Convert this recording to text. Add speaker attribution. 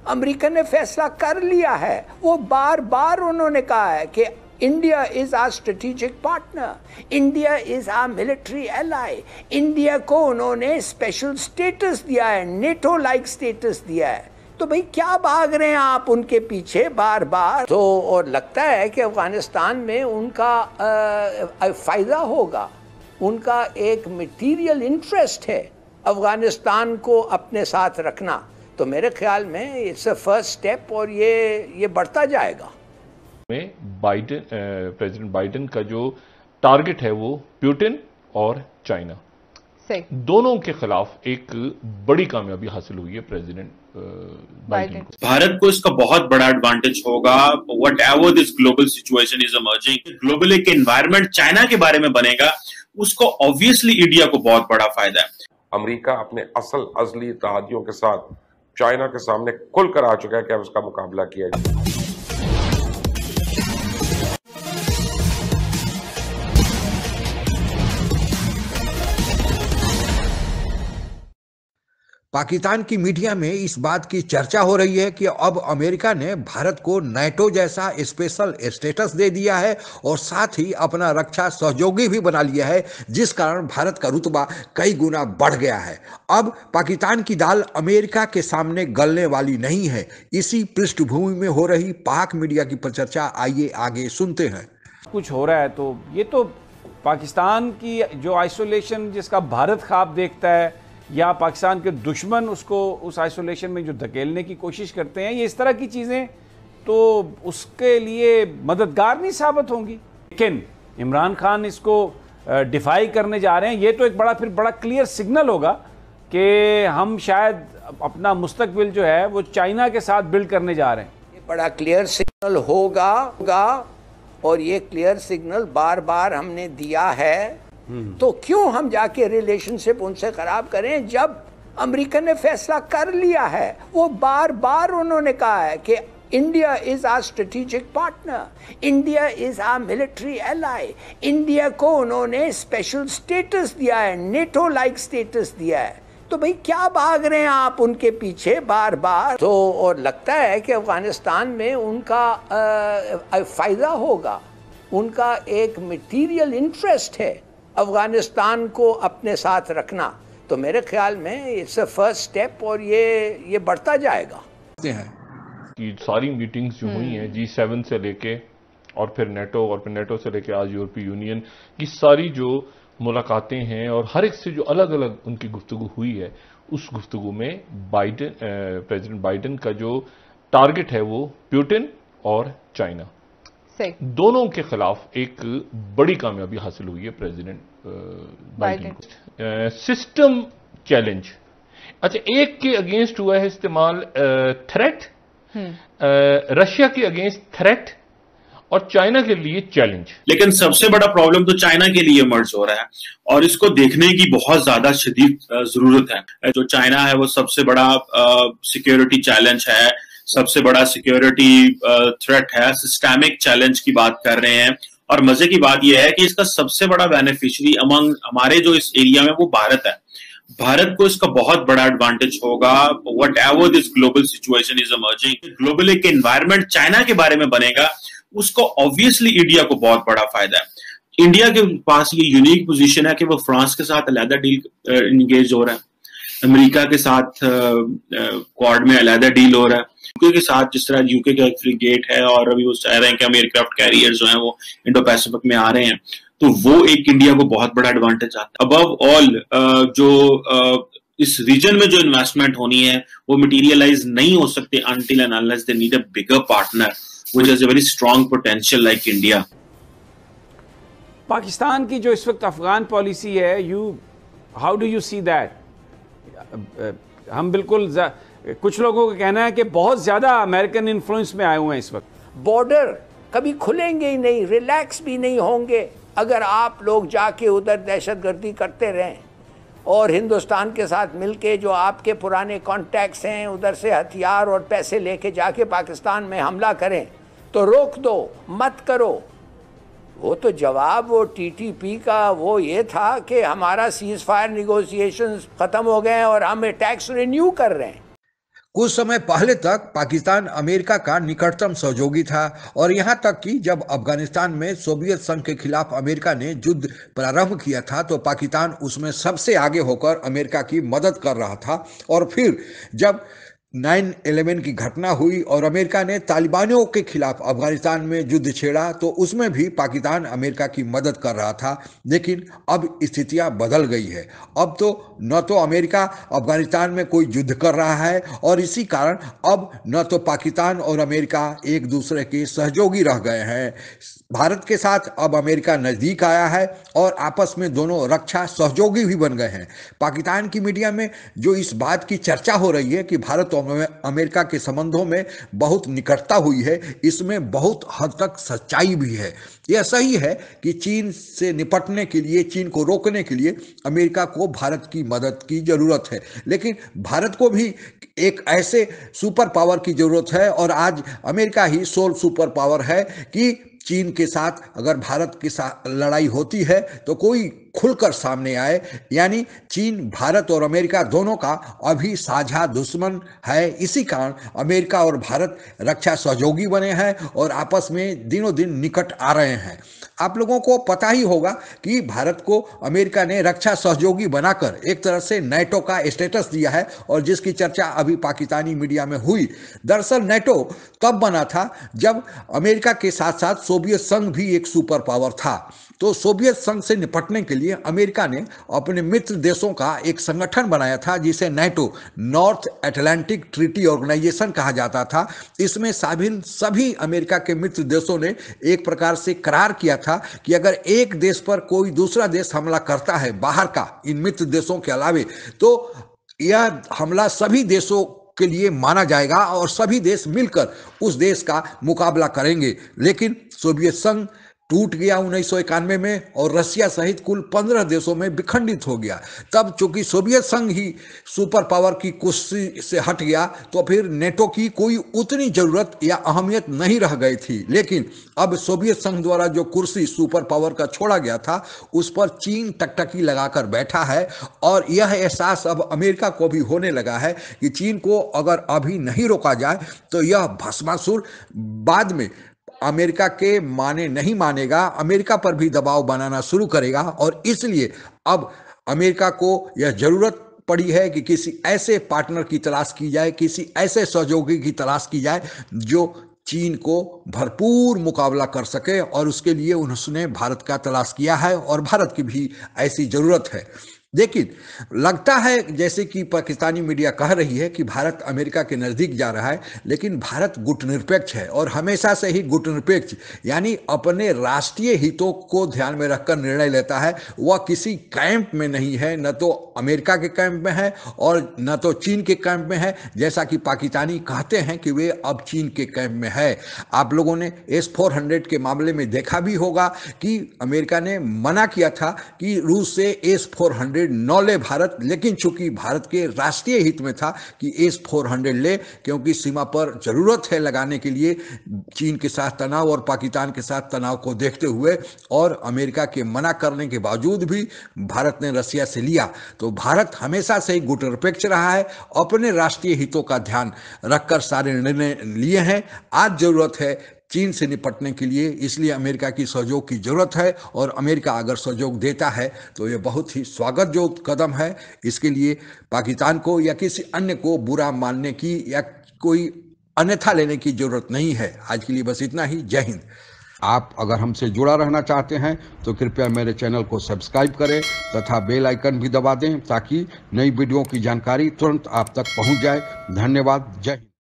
Speaker 1: America ने फैसला कर लिया है। वो बार बार उन्होंने कहा है कि India is our strategic partner, India is our military ally. India को उन्होंने स्पेशल स्टेटस दिया है, नेटो लाइक स्टेटस दिया है। तो भाई क्या भाग रहे हैं आप उनके पीछे बार बार? तो और लगता है कि अफगानिस्तान में उनका फ़ायदा होगा, उनका एक मटीरियल इंटरेस्ट है अफगानिस्तान को अपने साथ रखना। तो मेरे ख्याल में इट्स अ फर्स्ट स्टेप और ये बढ़ता जाएगा।
Speaker 2: में प्रेसिडेंट बाइडेन का जो टारगेट है वो पुतिन और चाइना दोनों के खिलाफ एक बड़ी कामयाबी हासिल हुई है प्रेसिडेंट बाइडेन को।
Speaker 3: भारत को इसका बहुत बड़ा एडवांटेज होगा। What ever this global situation is emerging, global एक एनवायरमेंट चाइना के बारे में बनेगा, उसको ऑब्वियसली इंडिया को बहुत बड़ा फायदा है।
Speaker 4: अमेरिका अपने असली इत्तेहादियों के साथ चाइना के सामने खुलकर आ चुका है कि अब उसका मुकाबला किया जाए।
Speaker 5: पाकिस्तान की मीडिया में इस बात की चर्चा हो रही है कि अब अमेरिका ने भारत को नाटो जैसा स्पेशल स्टेटस दे दिया है और साथ ही अपना रक्षा सहयोगी भी बना लिया है, जिस कारण भारत का रुतबा कई गुना बढ़ गया है। अब पाकिस्तान की दाल अमेरिका के सामने गलने वाली नहीं है। इसी पृष्ठभूमि में हो रही पाक मीडिया की चर्चा आइए आगे सुनते हैं।
Speaker 6: कुछ हो रहा है तो ये तो पाकिस्तान की जो आइसोलेशन जिसका भारत ख्वाब देखता है या पाकिस्तान के दुश्मन उसको उस आइसोलेशन में जो धकेलने की कोशिश करते हैं, ये इस तरह की चीज़ें तो उसके लिए मददगार नहीं साबित होंगी। लेकिन इमरान खान इसको डिफाई करने जा रहे हैं, ये तो एक बड़ा क्लियर सिग्नल होगा कि हम शायद अपना मुस्तकबिल जो है वो चाइना के साथ बिल्ड करने जा रहे हैं।
Speaker 1: ये बड़ा क्लियर सिग्नल होगा और ये क्लियर सिग्नल बार बार हमने दिया है। तो क्यों हम जाके रिलेशनशिप उनसे खराब करें जब अमेरिका ने फैसला कर लिया है? वो बार बार उन्होंने कहा है कि India is our strategic partner, India is our military ally. India को उन्होंने स्पेशल स्टेटस दिया है, नेटो लाइक स्टेटस दिया है। तो भाई क्या भाग रहे हैं आप उनके पीछे बार बार? तो और लगता है कि अफगानिस्तान में उनका फ़ायदा होगा, उनका एक मटीरियल इंटरेस्ट है अफगानिस्तान को अपने साथ रखना। तो मेरे ख्याल में इट्स अ फर्स्ट स्टेप और ये बढ़ता जाएगा।
Speaker 2: कि सारी मीटिंग्स जो हुई हैं G7 से लेके और फिर नेटो से लेके आज यूरोपीय यूनियन की सारी जो मुलाकातें हैं और हर एक से जो अलग अलग उनकी गुफ्तगू हुई है, उस गुफ्तगू में प्रेसिडेंट बाइडेन का जो टारगेट है वो पुतिन और चाइना दोनों के खिलाफ एक बड़ी कामयाबी हासिल हुई है प्रेसिडेंट बाइडेन को। सिस्टम चैलेंज, अच्छा, एक के अगेंस्ट हुआ है इस्तेमाल थ्रेट, रशिया के अगेंस्ट थ्रेट और चाइना के लिए चैलेंज।
Speaker 3: लेकिन सबसे बड़ा प्रॉब्लम तो चाइना के लिए इमर्ज हो रहा है और इसको देखने की बहुत ज्यादा शदीद जरूरत है। जो चाइना है वो सबसे बड़ा सिक्योरिटी चैलेंज है, सबसे बड़ा सिक्योरिटी थ्रेट है, सिस्टमिक चैलेंज की बात कर रहे हैं। और मजे की बात यह है कि इसका सबसे बड़ा बेनिफिशियरी अमंग हमारे जो इस एरिया में वो भारत है। भारत को इसका बहुत बड़ा एडवांटेज होगा। What ever this global situation is emerging, global एक एनवायरमेंट चाइना के बारे में बनेगा, उसको ऑब्वियसली इंडिया को बहुत बड़ा फायदा है। इंडिया के पास ये यूनिक पोजीशन है कि वो फ्रांस के साथ अलहदा डील इंगेज हो रहा है, अमेरिका के साथ क्वाड में अलहदा डील हो रहा है, यूके के साथ जिस तरह यूके का एक फ्रीगेट है और अभी वो चाह रहे हैं कि हम एयरक्राफ्ट कैरियर जो हैं वो इंडो पैसिफिक में आ रहे हैं, तो वो एक इंडिया को बहुत बड़ा एडवांटेज आता है। अबव ऑल जो इस रीजन में जो इन्वेस्टमेंट होनी है वो मटीरियलाइज नहीं हो सकते until and unless they need a bigger partner which has a very strong potential like India.
Speaker 6: Pakistan की जो इस वक्त अफगान पॉलिसी है, how do you see that? हम बिल्कुल कुछ लोगों का कहना है कि बहुत ज्यादा अमेरिकन इन्फ्लुएंस में आए हुए हैं इस वक्त।
Speaker 1: बॉर्डर कभी खुलेंगे ही नहीं, रिलैक्स भी नहीं होंगे अगर आप लोग जाके उधर दहशतगर्दी करते रहें और हिंदुस्तान के साथ मिलके जो आपके पुराने कॉन्टैक्ट्स हैं उधर से हथियार और पैसे लेके जाके पाकिस्तान में हमला करें। तो रोक दो, मत करो। वो तो जवाब वो टीटीपी का वो ये था कि हमारा सीज फायर निगोशिएशंस खत्म हो गए और हम अटैक्स रिन्यू कर रहे हैं।
Speaker 5: कुछ समय पहले तक पाकिस्तान अमेरिका का निकटतम सहयोगी था और यहां तक कि जब अफगानिस्तान में सोवियत संघ के खिलाफ अमेरिका ने युद्ध प्रारंभ किया था तो पाकिस्तान उसमें सबसे आगे होकर अमेरिका की मदद कर रहा था। और फिर जब 9/11 की घटना हुई और अमेरिका ने तालिबानियों के खिलाफ अफगानिस्तान में युद्ध छेड़ा तो उसमें भी पाकिस्तान अमेरिका की मदद कर रहा था। लेकिन अब स्थितियां बदल गई है। अब तो न तो अमेरिका अफगानिस्तान में कोई युद्ध कर रहा है और इसी कारण अब न तो पाकिस्तान और अमेरिका एक दूसरे के सहयोगी रह गए हैं। भारत के साथ अब अमेरिका नज़दीक आया है और आपस में दोनों रक्षा सहयोगी भी बन गए हैं। पाकिस्तान की मीडिया में जो इस बात की चर्चा हो रही है कि भारत और अमेरिका के संबंधों में बहुत निकटता हुई है, इसमें बहुत हद तक सच्चाई भी है। यह सही है कि चीन से निपटने के लिए, चीन को रोकने के लिए अमेरिका को भारत की मदद की जरूरत है, लेकिन भारत को भी एक ऐसे सुपर पावर की जरूरत है और आज अमेरिका ही सोल सुपर पावर है कि चीन के साथ अगर भारत के साथ लड़ाई होती है तो कोई खुलकर सामने आए। यानी चीन, भारत और अमेरिका दोनों का अभी साझा दुश्मन है। इसी कारण अमेरिका और भारत रक्षा सहयोगी बने हैं और आपस में दिनों दिन निकट आ रहे हैं। आप लोगों को पता ही होगा कि भारत को अमेरिका ने रक्षा सहयोगी बनाकर एक तरह से नेटो का स्टेटस दिया है और जिसकी चर्चा अभी पाकिस्तानी मीडिया में हुई। दरअसल नेटो तब बना था जब अमेरिका के साथ साथ सोवियत संघ भी एक सुपर पावर था। तो सोवियत संघ से निपटने के लिए अमेरिका ने अपने मित्र देशों का एक संगठन बनाया था जिसे NATO, North Atlantic Treaty Organization कहा जाता था। इसमें सभी अमेरिका के मित्र देशों ने एक प्रकार से करार किया था कि अगर एक देश पर कोई दूसरा देश हमला करता है बाहर का, इन मित्र देशों के अलावे, तो यह हमला सभी देशों के लिए माना जाएगा और सभी देश मिलकर उस देश का मुकाबला करेंगे। लेकिन सोवियत संघ टूट गया 1991 में और रशिया सहित कुल 15 देशों में विखंडित हो गया। तब चूंकि सोवियत संघ ही सुपर पावर की कुर्सी से हट गया तो फिर नेटो की कोई उतनी जरूरत या अहमियत नहीं रह गई थी। लेकिन अब सोवियत संघ द्वारा जो कुर्सी सुपर पावर का छोड़ा गया था उस पर चीन टकटकी लगाकर बैठा है और यह एहसास अब अमेरिका को भी होने लगा है कि चीन को अगर अभी नहीं रोका जाए तो यह भस्मासुर बाद में अमेरिका के नहीं मानेगा, अमेरिका पर भी दबाव बनाना शुरू करेगा। और इसलिए अब अमेरिका को यह जरूरत पड़ी है कि किसी ऐसे पार्टनर की तलाश की जाए, किसी ऐसे सहयोगी की तलाश की जाए जो चीन को भरपूर मुकाबला कर सके और उसके लिए उसने भारत का तलाश किया है और भारत की भी ऐसी जरूरत है। लेकिन लगता है जैसे कि पाकिस्तानी मीडिया कह रही है कि भारत अमेरिका के नज़दीक जा रहा है, लेकिन भारत गुटनिरपेक्ष है और हमेशा से ही गुटनिरपेक्ष यानी अपने राष्ट्रीय हितों को ध्यान में रखकर निर्णय लेता है। वह किसी कैंप में नहीं है, न तो अमेरिका के कैंप में है और न तो चीन के कैंप में है, जैसा कि पाकिस्तानी कहते हैं कि वे अब चीन के कैंप में है। आप लोगों ने S-400 के मामले में देखा भी होगा कि अमेरिका ने मना किया था कि रूस से S-400 न ले भारत, लेकिन चूंकि भारत के राष्ट्रीय हित में था कि S-400 ले, क्योंकि सीमा पर जरूरत है लगाने के लिए चीन के साथ तनाव और पाकिस्तान के साथ तनाव को देखते हुए, और अमेरिका के मना करने के बावजूद भी भारत ने रसिया से लिया। तो भारत हमेशा से ही गुटनिरपेक्ष रहा है, अपने राष्ट्रीय हितों का ध्यान रखकर सारे निर्णय लिए हैं। आज जरूरत है चीन से निपटने के लिए, इसलिए अमेरिका की सहयोग की जरूरत है और अमेरिका अगर सहयोग देता है तो ये बहुत ही स्वागत जो कदम है। इसके लिए पाकिस्तान को या किसी अन्य को बुरा मानने की या कोई अन्यथा लेने की जरूरत नहीं है। आज के लिए बस इतना ही। जय हिंद।
Speaker 7: आप अगर हमसे जुड़ा रहना चाहते हैं तो कृपया मेरे चैनल को सब्सक्राइब करें तथा बेल आइकन भी दबा दें ताकि नई वीडियो की जानकारी तुरंत आप तक पहुंच जाए। धन्यवाद। जय हिंद।